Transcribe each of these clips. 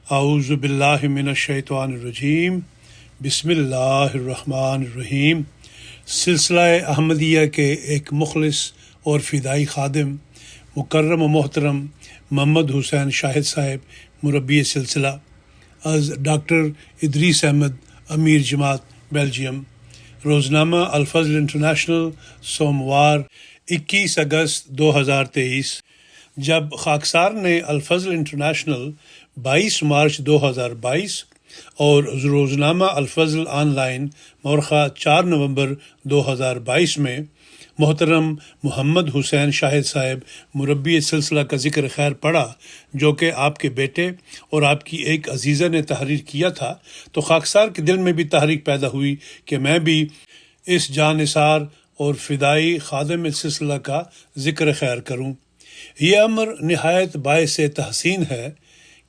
اعوذ باللہ من الشیطان الرجیم، بسم اللہ الرحمن الرحیم۔ سلسلہ احمدیہ کے ایک مخلص اور فدائی خادم مکرم و محترم محمد حسین شاہد صاحب مربی سلسلہ از ڈاکٹر ادریس احمد امیر جماعت بیلجیم۔ روزنامہ الفضل انٹرنیشنل، سوموار 21 اگست 2023۔ جب خاکسار نے الفضل انٹرنیشنل 22 مارچ 2022 اور روزنامہ الفضل آن لائن مورخہ 4 نومبر 2022 میں محترم محمد حسین شاہد صاحب مربی سلسلہ کا ذکر خیر پڑھا، جو کہ آپ کے بیٹے اور آپ کی ایک عزیزہ نے تحریر کیا تھا، تو خاکسار کے دل میں بھی تحریک پیدا ہوئی کہ میں بھی اس جانثار اور فدائی خادم سلسلہ کا ذکر خیر کروں۔ یہ امر نہایت باعث تحسین ہے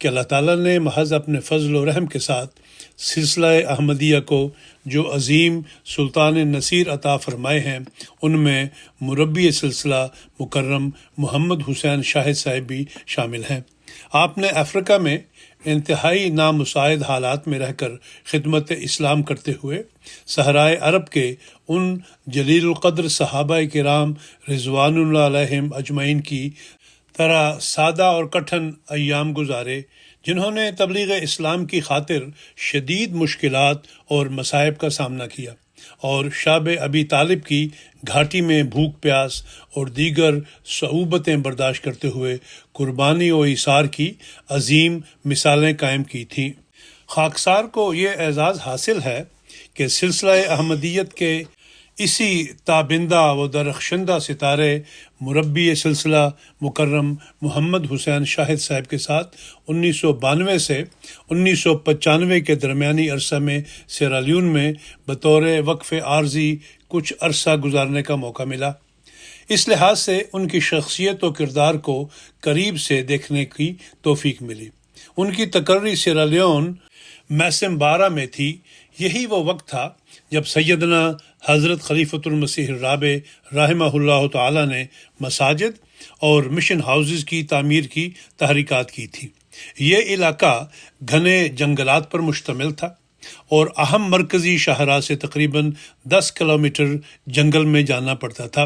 کہ اللہ تعالیٰ نے محض اپنے فضل و رحم کے ساتھ سلسلہ احمدیہ کو جو عظیم سلطان نصیر عطا فرمائے ہیں، ان میں مربی سلسلہ مکرم محمد حسین شاہد صاحب بھی شامل ہیں۔ آپ نے افریقہ میں انتہائی نامساعد حالات میں رہ کر خدمت اسلام کرتے ہوئے صحرائے عرب کے ان جلیل القدر صحابہ کرام رضوان اللہ علیہم اجمعین کی طرح سادہ اور کٹھن ایام گزارے، جنہوں نے تبلیغ اسلام کی خاطر شدید مشکلات اور مصائب کا سامنا کیا اور شاب ابی طالب کی گھاٹی میں بھوک پیاس اور دیگر صعوبتیں برداشت کرتے ہوئے قربانی و ایثار کی عظیم مثالیں قائم کی تھیں۔ خاکسار کو یہ اعزاز حاصل ہے کہ سلسلہ احمدیت کے اسی تابندہ و درخشندہ ستارے مربی سلسلہ مکرم محمد حسین شاہد صاحب کے ساتھ 1992 سے 1995 کے درمیانی عرصہ میں سیرالیون میں بطور وقف عارضی کچھ عرصہ گزارنے کا موقع ملا۔ اس لحاظ سے ان کی شخصیت و کردار کو قریب سے دیکھنے کی توفیق ملی۔ ان کی تقرری سیرالیون میسم 12 میں تھی۔ یہی وہ وقت تھا جب سیدنا حضرت خلیفۃ المسیح الرابع رحمہ اللہ تعالی نے مساجد اور مشن ہاؤسز کی تعمیر کی تحریکات کی تھی۔ یہ علاقہ گھنے جنگلات پر مشتمل تھا اور اہم مرکزی شاہراہ سے تقریباً 10 کلومیٹر جنگل میں جانا پڑتا تھا۔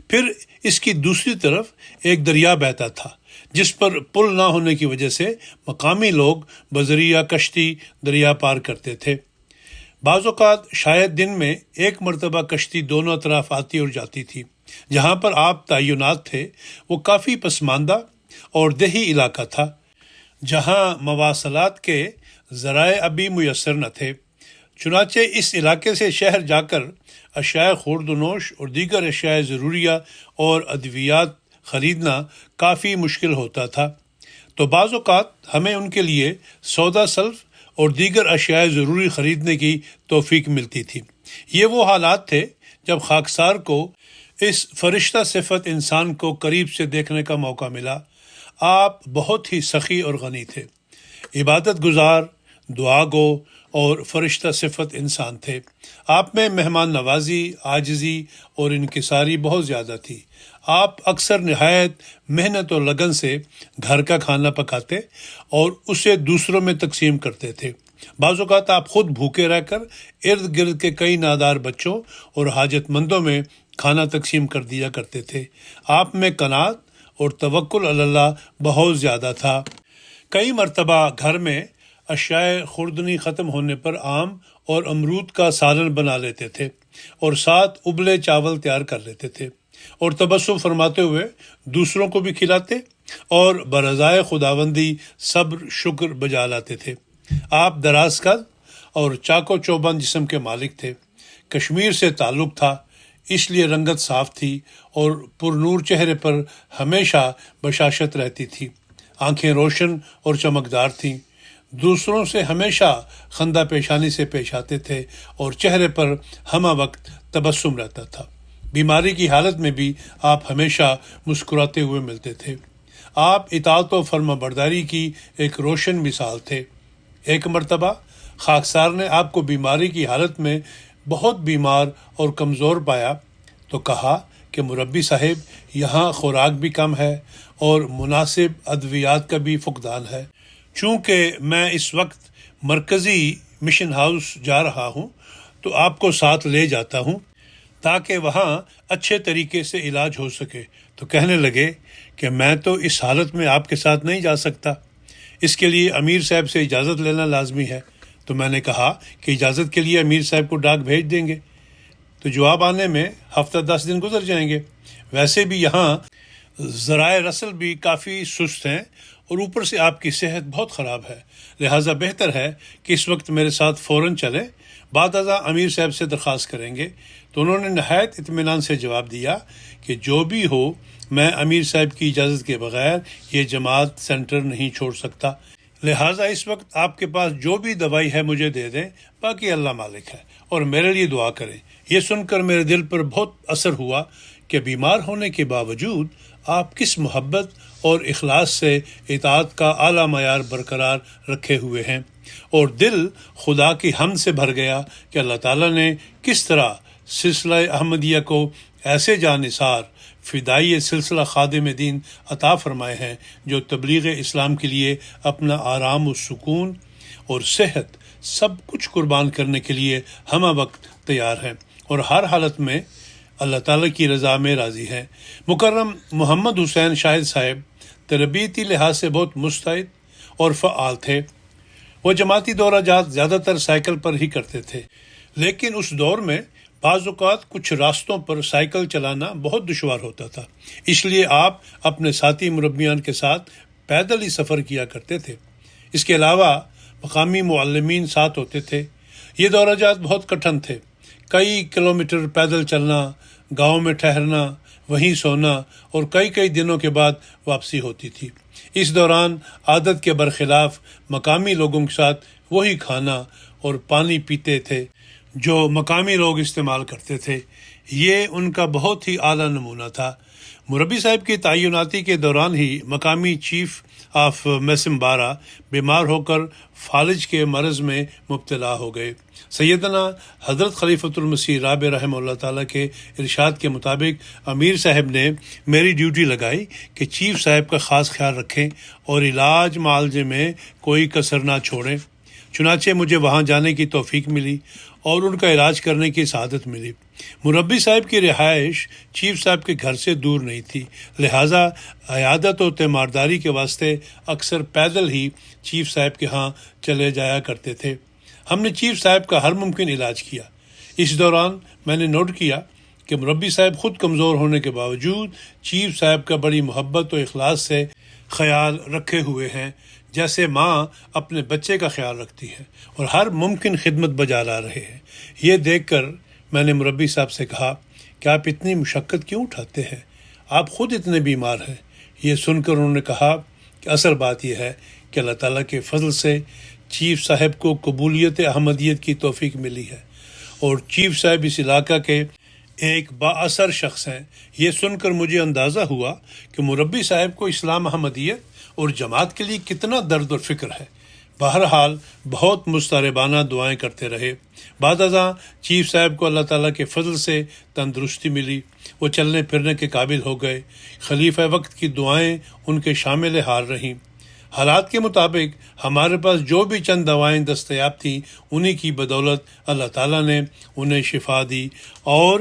پھر اس کی دوسری طرف ایک دریا بہتا تھا، جس پر پل نہ ہونے کی وجہ سے مقامی لوگ بذریعہ کشتی دریا پار کرتے تھے۔ بعض اوقات شاید دن میں ایک مرتبہ کشتی دونوں طرف آتی اور جاتی تھی۔ جہاں پر آپ تعینات تھے وہ کافی پسماندہ اور دیہی علاقہ تھا، جہاں مواصلات کے ذرائع ابھی میسر نہ تھے۔ چنانچہ اس علاقے سے شہر جا کر اشیاء خورد و نوش اور دیگر اشیاء ضروریہ اور ادویات خریدنا کافی مشکل ہوتا تھا، تو بعض اوقات ہمیں ان کے لیے سودا سلف اور دیگر اشیاء ضروری خریدنے کی توفیق ملتی تھی۔ یہ وہ حالات تھے جب خاکسار کو اس فرشتہ صفت انسان کو قریب سے دیکھنے کا موقع ملا۔ آپ بہت ہی سخی اور غنی تھے، عبادت گزار، دعا گو اور فرشتہ صفت انسان تھے۔ آپ میں مہمان نوازی، عاجزی اور انکساری بہت زیادہ تھی۔ آپ اکثر نہایت محنت اور لگن سے گھر کا کھانا پکاتے اور اسے دوسروں میں تقسیم کرتے تھے۔ بعض اوقات آپ خود بھوکے رہ کر ارد گرد کے کئی نادار بچوں اور حاجت مندوں میں کھانا تقسیم کر دیا کرتے تھے۔ آپ میں قناعت اور توکل علی اللہ بہت زیادہ تھا۔ کئی مرتبہ گھر میں اشیاء خوردنی ختم ہونے پر آم اور امرود کا سالن بنا لیتے تھے اور ساتھ ابلے چاول تیار کر لیتے تھے اور تبسم فرماتے ہوئے دوسروں کو بھی کھلاتے اور برضائے خداوندی صبر شکر بجا لاتے تھے۔ آپ دراز قد اور چاق و چوبند جسم کے مالک تھے۔ کشمیر سے تعلق تھا، اس لیے رنگت صاف تھی اور پر نور چہرے پر ہمیشہ بشاشت رہتی تھی۔ آنکھیں روشن اور چمکدار تھیں۔ دوسروں سے ہمیشہ خندہ پیشانی سے پیش آتے تھے اور چہرے پر ہمہ وقت تبسم رہتا تھا۔ بیماری کی حالت میں بھی آپ ہمیشہ مسکراتے ہوئے ملتے تھے۔ آپ اطاعت و فرما برداری کی ایک روشن مثال تھے۔ ایک مرتبہ خاکسار نے آپ کو بیماری کی حالت میں بہت بیمار اور کمزور پایا تو کہا کہ مربی صاحب، یہاں خوراک بھی کم ہے اور مناسب ادویات کا بھی فقدان ہے۔ چونکہ میں اس وقت مرکزی مشن ہاؤس جا رہا ہوں تو آپ کو ساتھ لے جاتا ہوں تاکہ وہاں اچھے طریقے سے علاج ہو سکے۔ تو کہنے لگے کہ میں تو اس حالت میں آپ کے ساتھ نہیں جا سکتا، اس کے لیے امیر صاحب سے اجازت لینا لازمی ہے۔ تو میں نے کہا کہ اجازت کے لیے امیر صاحب کو ڈاک بھیج دیں گے، تو جواب آنے میں ہفتہ 10 دن گزر جائیں گے۔ ویسے بھی یہاں ذرائع رسل بھی کافی سست ہیں اور اوپر سے آپ کی صحت بہت خراب ہے، لہٰذا بہتر ہے کہ اس وقت میرے ساتھ فوراً چلیں، بعد ازاں امیر صاحب سے درخواست کریں گے۔ تو انہوں نے نہایت اطمینان سے جواب دیا کہ جو بھی ہو میں امیر صاحب کی اجازت کے بغیر یہ جماعت سینٹر نہیں چھوڑ سکتا، لہٰذا اس وقت آپ کے پاس جو بھی دوائی ہے مجھے دے دیں، باقی اللہ مالک ہے، اور میرے لیے دعا کریں۔ یہ سن کر میرے دل پر بہت اثر ہوا کہ بیمار ہونے کے باوجود آپ کس محبت اور اخلاص سے اطاعت کا اعلیٰ معیار برقرار رکھے ہوئے ہیں، اور دل خدا کی حمد سے بھر گیا کہ اللہ تعالیٰ نے کس طرح سلسلہ احمدیہ کو ایسے جانثار فدائی سلسلہ خادم دین عطا فرمائے ہیں جو تبلیغ اسلام کے لیے اپنا آرام و سکون اور صحت سب کچھ قربان کرنے کے لیے ہمہ وقت تیار ہیں اور ہر حالت میں اللہ تعالیٰ کی رضا میں راضی ہیں۔ مکرم محمد حسین شاہد صاحب تربیتی لحاظ سے بہت مستعد اور فعال تھے۔ وہ جماعتی دورہ جات زیادہ تر سائیکل پر ہی کرتے تھے، لیکن اس دور میں بعض اوقات کچھ راستوں پر سائیکل چلانا بہت دشوار ہوتا تھا، اس لیے آپ اپنے ساتھی مربیان کے ساتھ پیدل ہی سفر کیا کرتے تھے۔ اس کے علاوہ مقامی معلمین ساتھ ہوتے تھے۔ یہ دورہ جات بہت کٹھن تھے، کئی کلومیٹر پیدل چلنا، گاؤں میں ٹھہرنا، وہیں سونا، اور کئی دنوں کے بعد واپسی ہوتی تھی۔ اس دوران عادت کے برخلاف مقامی لوگوں کے ساتھ وہی کھانا اور پانی پیتے تھے جو مقامی لوگ استعمال کرتے تھے۔ یہ ان کا بہت ہی اعلیٰ نمونہ تھا۔ مربی صاحب کی تعیناتی کے دوران ہی مقامی چیف آف میسمبارا بیمار ہو کر فالج کے مرض میں مبتلا ہو گئے۔ سیدنا حضرت خلیفۃ المسیح رابع رحمہ اللہ تعالیٰ کے ارشاد کے مطابق امیر صاحب نے میری ڈیوٹی لگائی کہ چیف صاحب کا خاص خیال رکھیں اور علاج معالجے میں کوئی کسر نہ چھوڑیں۔ چنانچہ مجھے وہاں جانے کی توفیق ملی اور ان کا علاج کرنے کی سعادت ملی۔ مربی صاحب کی رہائش چیف صاحب کے گھر سے دور نہیں تھی، لہٰذا عیادت و تیمارداری کے واسطے اکثر پیدل ہی چیف صاحب کے ہاں چلے جایا کرتے تھے۔ ہم نے چیف صاحب کا ہر ممکن علاج کیا۔ اس دوران میں نے نوٹ کیا کہ مربی صاحب خود کمزور ہونے کے باوجود چیف صاحب کا بڑی محبت و اخلاص سے خیال رکھے ہوئے ہیں، جیسے ماں اپنے بچے کا خیال رکھتی ہے، اور ہر ممکن خدمت بجا لا رہے ہیں۔ یہ دیکھ کر میں نے مربی صاحب سے کہا کہ آپ اتنی مشقت کیوں اٹھاتے ہیں؟ آپ خود اتنے بیمار ہیں۔ یہ سن کر انہوں نے کہا کہ اصل بات یہ ہے کہ اللہ تعالیٰ کے فضل سے چیف صاحب کو قبولیت احمدیت کی توفیق ملی ہے، اور چیف صاحب اس علاقہ کے ایک با اثر شخص ہیں۔ یہ سن کر مجھے اندازہ ہوا کہ مربی صاحب کو اسلام احمدیت اور جماعت کے لیے کتنا درد و فکر ہے۔ بہرحال بہت مستربانہ دعائیں کرتے رہے۔ بعد ازاں چیف صاحب کو اللہ تعالیٰ کے فضل سے تندرستی ملی، وہ چلنے پھرنے کے قابل ہو گئے۔ خلیفہ وقت کی دعائیں ان کے شامل حال رہیں۔ حالات کے مطابق ہمارے پاس جو بھی چند دوائیں دستیاب تھیں، انہی کی بدولت اللہ تعالیٰ نے انہیں شفا دی، اور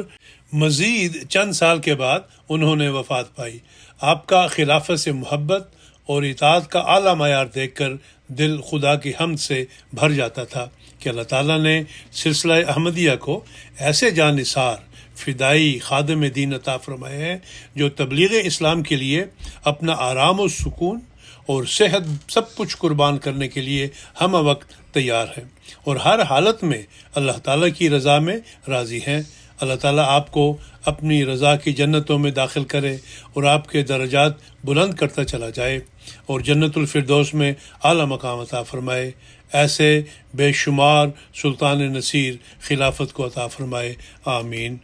مزید چند سال کے بعد انہوں نے وفات پائی۔ آپ کا خلافت سے محبت اور اطاعت کا اعلیٰ معیار دیکھ کر دل خدا کی حمد سے بھر جاتا تھا کہ اللہ تعالیٰ نے سلسلہ احمدیہ کو ایسے جانثار فدائی خادم دین عطا فرمائے ہیں جو تبلیغ اسلام کے لیے اپنا آرام و سکون اور صحت سب کچھ قربان کرنے کے لیے ہم وقت تیار ہیں، اور ہر حالت میں اللہ تعالیٰ کی رضا میں راضی ہیں۔ اللہ تعالیٰ آپ کو اپنی رضا کی جنتوں میں داخل کرے اور آپ کے درجات بلند کرتا چلا جائے، اور جنت الفردوس میں اعلیٰ مقام عطا فرمائے۔ ایسے بے شمار سلطان نصیر خلافت کو عطا فرمائے، آمین۔